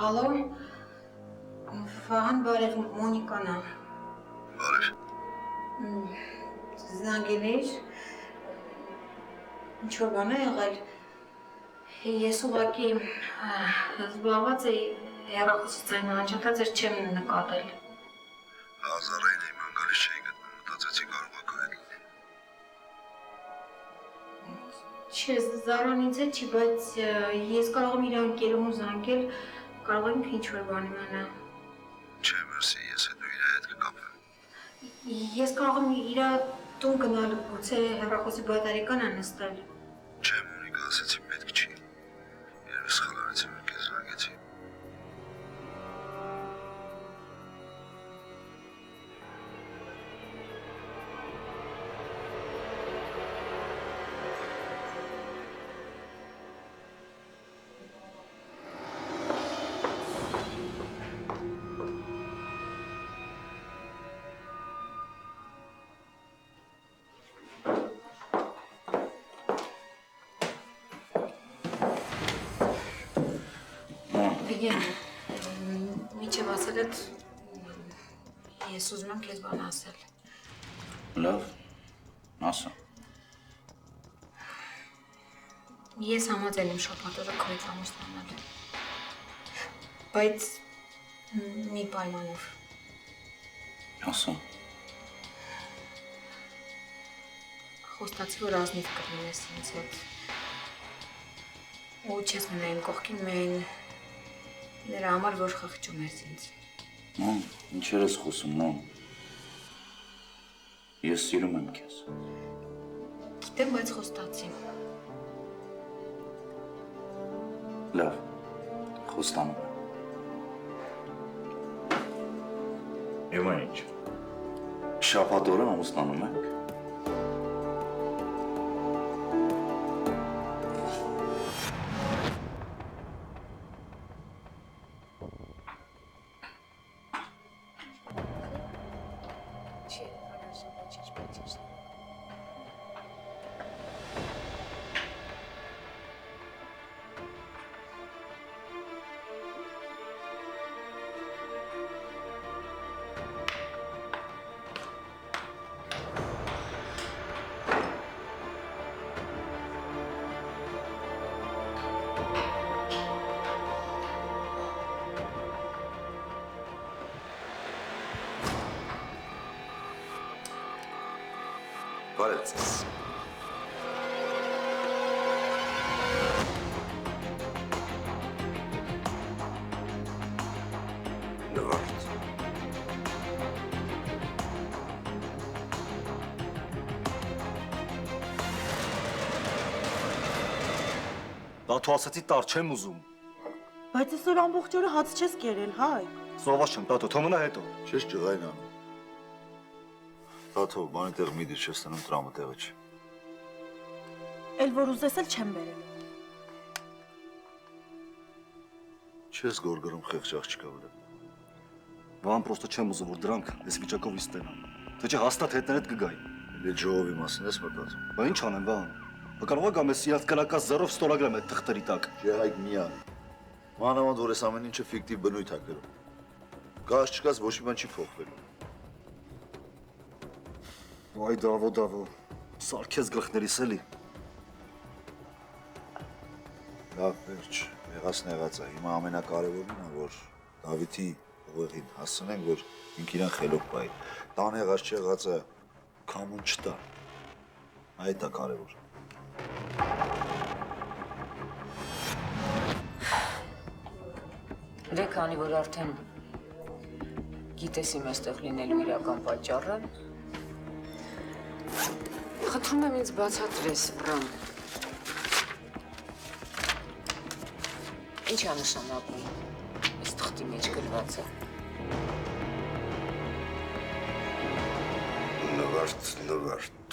Ալո, Վահան բարև, Մոնիկան է։ Բարև։ Զանգել էր, ինչ-որ բան է եղել, ես ուղղակի զբաղված էի հեռախոսի ձայնը անջատած էր չեմ նկատել։ Հազարային իման գալիս չէի գտնում, մտածեցի կարող է կայել լինի։ Չէ, Զարան ինձ հետ չի, բայց ես կարող եմ իր ընկերուհուն զանգել, կարող ենք ինչ-որ բան իմանալ։ Չէ, մերսի, ես հետո իր հետ կկապվեմ։ Ես կարող եմ իր տուն գնալ, գուցե հեռախոսի բատարիկան է նստել։ Չէ, Մոնիկա, ասեցի պետք չի։ Երևի սխալ արեցի, որ քեզ զանգեցի։ Մինչև ասել էդ, ես ուզում եմ քեզ բան ասել։ Լավ, ասա։ Ես համաձայն եմ շաբաթօրը քո հետ ամուսնանալ։ Բայց մի պայմանով։ Ասա։ Խոստացի, որ ազնիվ կլինես ինձ հետ։ Ու չես մնա իմ կողքին մեն նրա համար, որ խղճում ես ինձ։ Ման, ինչեր ես խոսում, ման։ Ես սիրում եմ քեզ։ Գիտեմ, բայց խոստացի։ Լավ, խոստանում եմ։ Եվա ինչ։ Շաբաթօրը ամուսնանում ենք։ Բարև ձեզ։ Նվարդ։ Տաթո ասացի տար չեմ ուզում։ Բայց այսօր ամբողջ օրը հաց չես կերել, հայ։ Սոված չեմ, տաթո, թող մնա հետո։ Չես ջղայն անում։ Տաթով, բանի տեղ մի դիր չես տնում տրամը տեղը չի։ Էլ որ ուզես էլ չեմ բերել։ Չես գորգրում խեղճ աղջկա վրա։ Վան պրոստը չեմ ուզում, որ դրանք ես վիճակով իստենան։ Թե չէ հաստատ հետներդ կգայի։ Դե ժողովի մասին ես մտածում։ Բա ինչ անեմ, Վան։ Բա կարող է գամ ես իրաց կրակած զերով ստորագրեմ այդ թղթերի տակ։ Չէ, հայք միան։ Մանավանդ, որ ես ամեն ինչը ֆիկտիվ բնույթ ա գրում։ Կաս չկաս ոչ մի բան չի փոխվելու։ Այ դավո, սարքես գլխներիս էլի։ Լավ, վերջ, եղածն եղած է։ Հիմա ամենակարևորն է, որ Դավիթի ուղեղին հասցնենք, որ ինք իրան խելոք պայի։ Տան եղած չեղածը քամուն չտա։ Այդ է կարևոր։ Դե քանի որ արդեն գիտես իմ այստեղ լինելու իրական պատճառը, խնդրում եմ ինձ բացատրես, Վրան։ Ինչ է նշանակում այս թղթի մեջ գրվածը։ Նվարդ։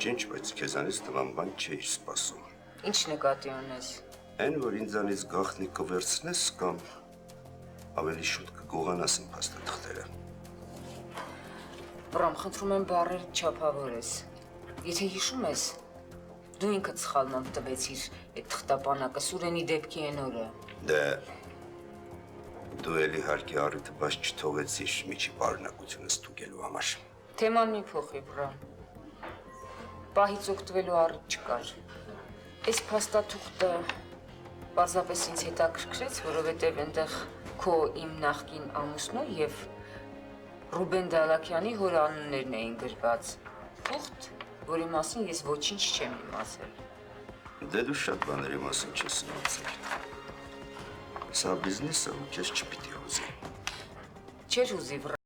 Ինչ, բայց քեզանից տվան բան չէիր սպասում։ Ինչ նկատի ունես։ Այն, որ ինձանից գաղտնի կվերցնես կամ ավելի շուտ կգողանաս իմ փաստաթղթերը։ Վրամ, խնդրում եմ բառեր չափավորես։ Եթե հիշում ես, Դու ինքդ սխալմամբ տվեցիր այդ թղթապանակը Սուրենի դեպքի այն օրը։ Դե դու էլի հարկի առիթը բաց չթողեցիր միջի պարունակությունը ստուգելու համար։ Թեման մի փոխի վրա։ Պահից օգտվելու առիթ չկար։ Այս փաստաթուղթը պարզապես ինձ հետաքրքրեց, որովհետև այնտեղ քո իմ նախկին ամուսնու եւ Ռուբեն Դալաքյանի հոր անուններն էին գրված։ Թուղթ, որի մասին ես ոչինչ չեմ իմացել։ Դե դու շատ բաների մասին չես իմացել։ Սա բիզնեսը ու քեզ չպիտի ուզի։ Չէր ուզի վրա